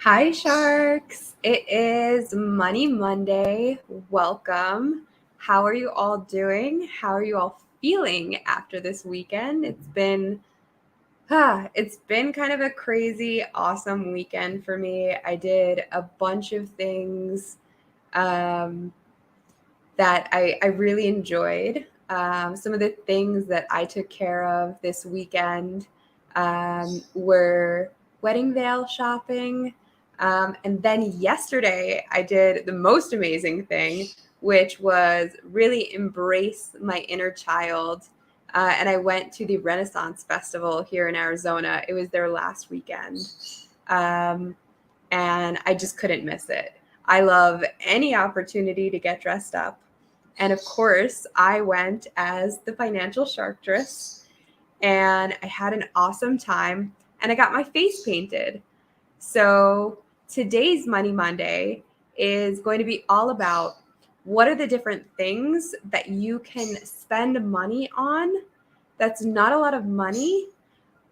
Hi, Sharks. It is Money Monday. Welcome. How are you all doing? How are you all feeling after this weekend? It's been kind of a crazy, awesome weekend for me. I did a bunch of things that I really enjoyed. Some of the things that I took care of this weekend were wedding veil shopping. And then yesterday, I did the most amazing thing, which was really embrace my inner child. And I went to the Renaissance Festival here in Arizona. It was their last weekend. Um, and I just couldn't miss it. I love any opportunity to get dressed up. And of course, I went as the financial sharktress and I had an awesome time and I got my face painted. So today's Money Monday is going to be all about what are the different things that you can spend money on that's not a lot of money,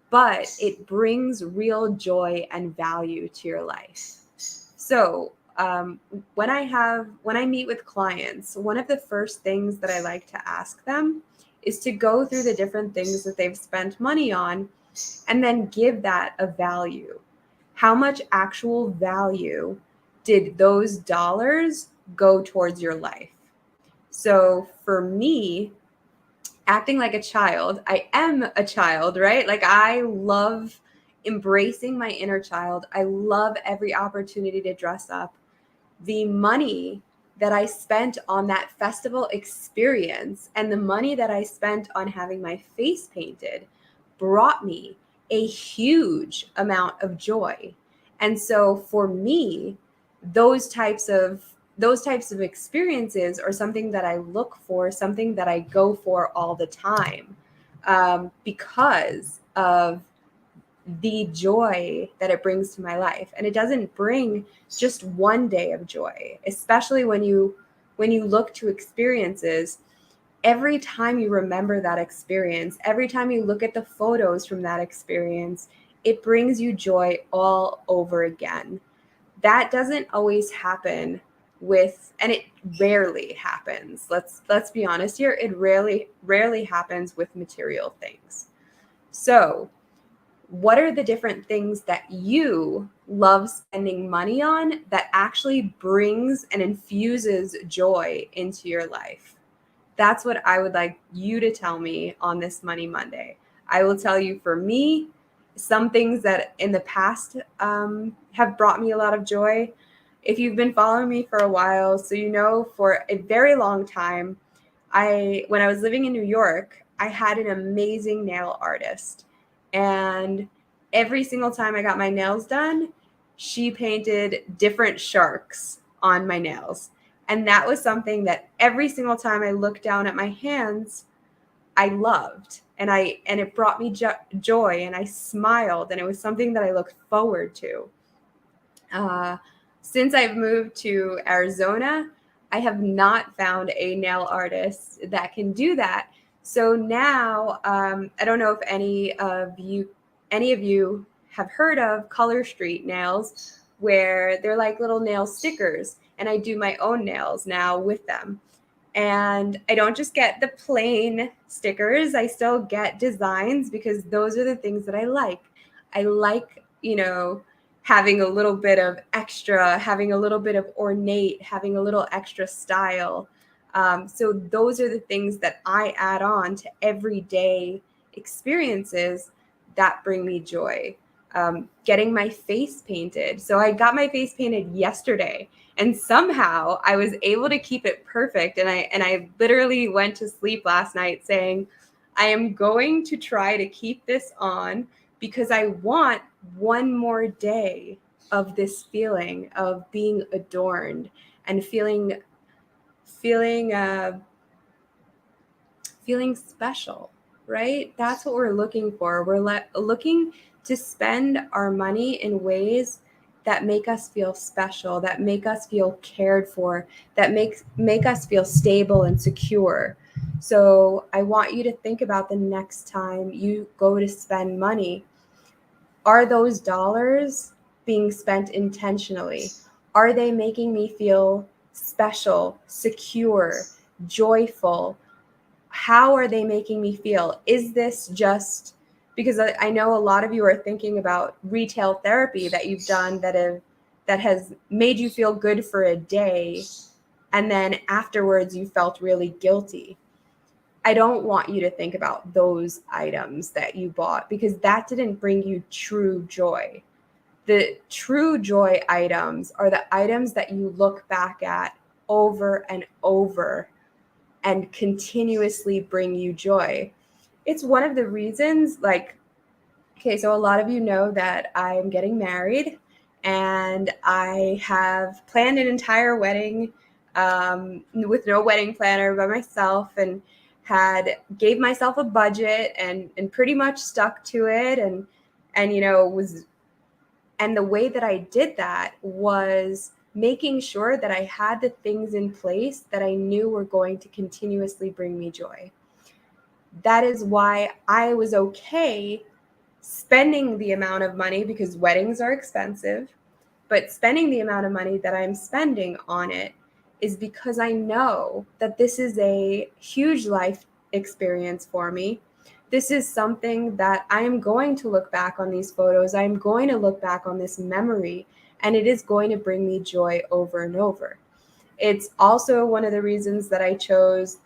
but it brings real joy and value to your life. So when I meet with clients, one of the first things that I like to ask them is to go through the different things that they've spent money on and then give that a value. How much actual value did those dollars go towards your life? So for me, acting like a child, I am a child, right? Like I love embracing my inner child. I love every opportunity to dress up. The money that I spent on that festival experience and the money that I spent on having my face painted brought me a huge amount of joy. And so for me, those types of those types of experiences are something that I look for, something that I go for all the time, because of the joy that it brings to my life. And it doesn't bring just one day of joy, especially when you look to experiences. Every time you remember that experience, every time you look at the photos from that experience, it brings you joy all over again. That doesn't always happen and it rarely happens. Let's be honest here. It rarely happens with material things. So what are the different things that you love spending money on that actually brings and infuses joy into your life? That's what I would like you to tell me on this Money Monday. I will tell you, for me, some things that in the past have brought me a lot of joy. If you've been following me for a while, so you know, for a very long time, when I was living in New York, I had an amazing nail artist. And every single time I got my nails done, she painted different sharks on my nails. And that was something that every single time I looked down at my hands, I loved. And it brought me joy, and I smiled, and it was something that I looked forward to. Uh, since I've moved to Arizona, I have not found a nail artist that can do that. So now, I don't know if any of you have heard of Color Street nails, where they're like little nail stickers, and I do my own nails now with them. And I don't just get the plain stickers, I still get designs, because those are the things that I like. I like, having a little bit of extra, having a little bit of ornate, having a little extra style. So those are the things that I add on to everyday experiences that bring me joy. Getting my face painted. So I got my face painted yesterday, and somehow I was able to keep it perfect. And I literally went to sleep last night saying, I am going to try to keep this on because I want one more day of this feeling of being adorned and feeling feeling special, right? That's what we're looking for. We're looking to spend our money in ways that make us feel special, that make us feel cared for, that make us feel stable and secure. So I want you to think about the next time you go to spend money. Are those dollars being spent intentionally? Are they making me feel special, secure, joyful? How are they making me feel? Is this just because I know a lot of you are thinking about retail therapy that you've done that has made you feel good for a day, and then afterwards you felt really guilty. I don't want you to think about those items that you bought, because that didn't bring you true joy. The true joy items are the items that you look back at over and over and continuously bring you joy. It's one of the reasons, like, okay, so a lot of you know that I'm getting married, and I have planned an entire wedding with no wedding planner, by myself, and gave myself a budget and pretty much stuck to it, and was, and the way that I did that was making sure that I had the things in place that I knew were going to continuously bring me joy. That is why I was okay spending the amount of money, because weddings are expensive, but spending the amount of money that I'm spending on it is because I know that this is a huge life experience for me. This is something that I'm going to look back on these photos. I'm going to look back on this memory, and it is going to bring me joy over and over. It's also one of the reasons that I chose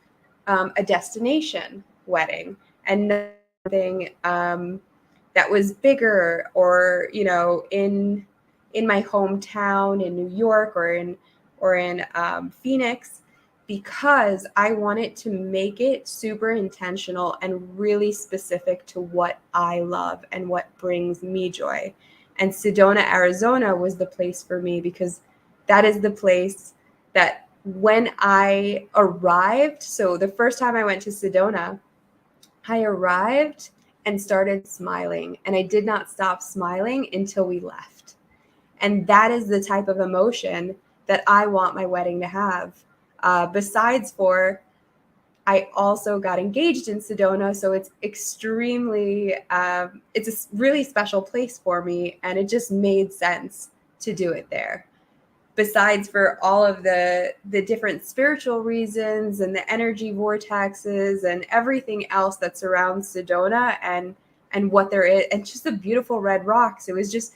a destination wedding and nothing that was bigger, or in my hometown in New York, or in Phoenix, because I wanted to make it super intentional and really specific to what I love and what brings me joy. And Sedona, Arizona was the place for me, because that is the place that when I arrived, so the first time I went to Sedona, I arrived and started smiling, and I did not stop smiling until we left. And that is the type of emotion that I want my wedding to have. Besides for, I also got engaged in Sedona, so it's extremely, it's a really special place for me, and it just made sense to do it there. Besides for all of the different spiritual reasons and the energy vortexes and everything else that surrounds Sedona, and what there is, and just the beautiful red rocks. It was just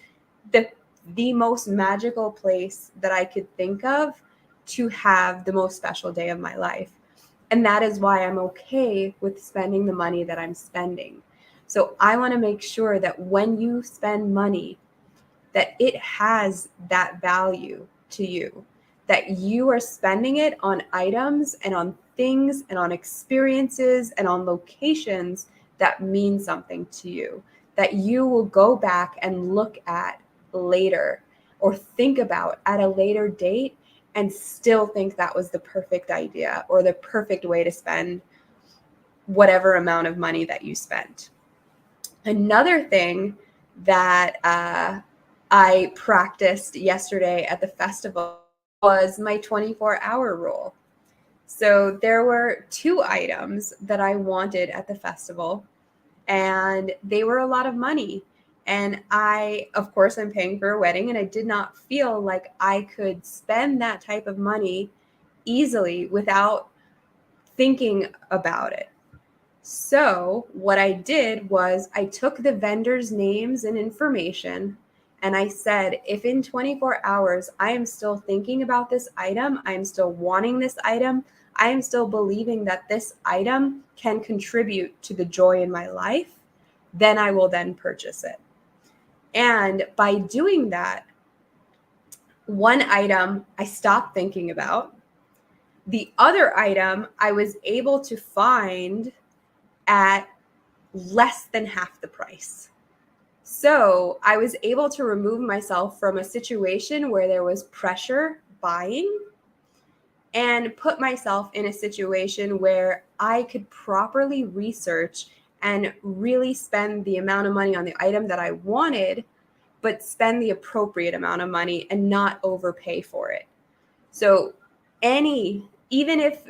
the most magical place that I could think of to have the most special day of my life. And that is why I'm okay with spending the money that I'm spending. So I want to make sure that when you spend money, that it has that value to you, that you are spending it on items and on things and on experiences and on locations that mean something to you, that you will go back and look at later, or think about at a later date, and still think that was the perfect idea or the perfect way to spend whatever amount of money that you spent. Another thing that I practiced yesterday at the festival was my 24-hour rule. So there were 2 items that I wanted at the festival, and they were a lot of money. And of course, I'm paying for a wedding, and I did not feel like I could spend that type of money easily without thinking about it. So what I did was I took the vendors' names and information, and I said, if in 24 hours I am still thinking about this item, I am still wanting this item, I am still believing that this item can contribute to the joy in my life, then I will then purchase it. And by doing that, one item I stopped thinking about. The other item I was able to find at less than half the price. So I was able to remove myself from a situation where there was pressure buying, and put myself in a situation where I could properly research and really spend the amount of money on the item that I wanted, but spend the appropriate amount of money and not overpay for it. So even if,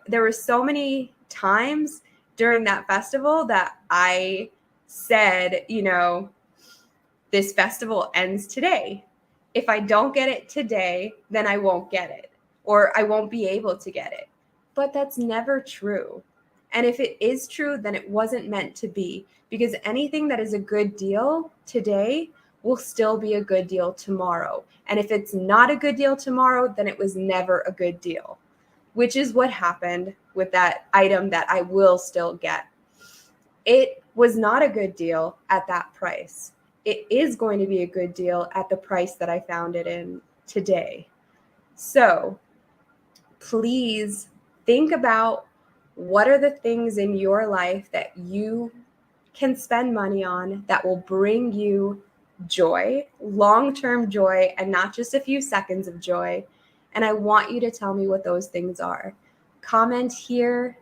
there were so many times during that festival that I said, this festival ends today. If I don't get it today, then I won't get it, or I won't be able to get it. But that's never true. And if it is true, then it wasn't meant to be, because anything that is a good deal today will still be a good deal tomorrow. And if it's not a good deal tomorrow, then it was never a good deal, which is what happened with that item that I will still get. It was not a good deal at that price. It is going to be a good deal at the price that I found it in today. So please think about, what are the things in your life that you can spend money on that will bring you joy, long-term joy, and not just a few seconds of joy. And I want you to tell me what those things are. Comment here.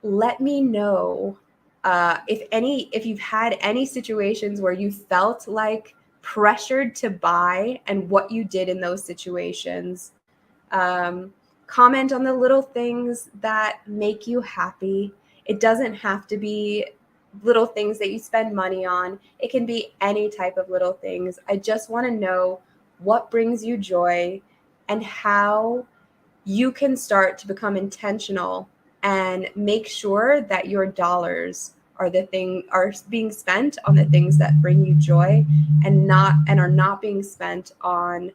Let me know if you've had any situations where you felt like pressured to buy, and what you did in those situations. Comment on the little things that make you happy. It doesn't have to be little things that you spend money on. It can be any type of little things. I just want to know what brings you joy and how you can start to become intentional and make sure that your dollars are being spent on the things that bring you joy, and are not being spent on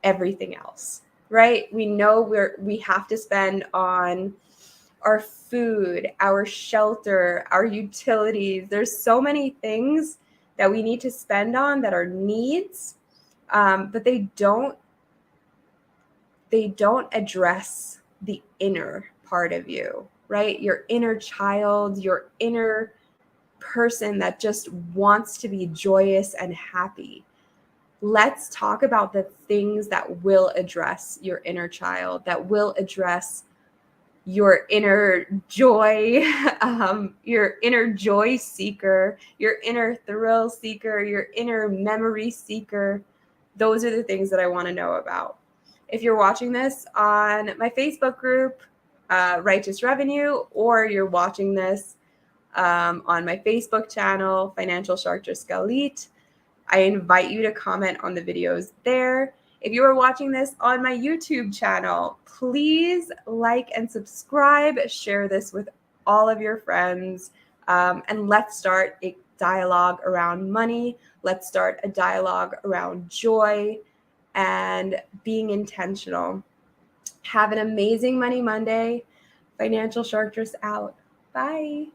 everything else. Right? We know we have to spend on our food, our shelter, our utilities. There's so many things that we need to spend on that are needs, but they don't address the inner part of you, right? Your inner child, your inner person that just wants to be joyous and happy. Let's talk about the things that will address your inner child, that will address your inner joy, your inner joy seeker, your inner thrill seeker, your inner memory seeker. Those are the things that I want to know about. If you're watching this on my Facebook group, Righteous Revenue, or you're watching this on my Facebook channel, Financial Shark Driscoll Elite, I invite you to comment on the videos there. If you are watching this on my YouTube channel, please like and subscribe, share this with all of your friends, and let's start a dialogue around money. Let's start a dialogue around joy and being intentional. Have an amazing Money Monday. Financial Shark Dress out. Bye.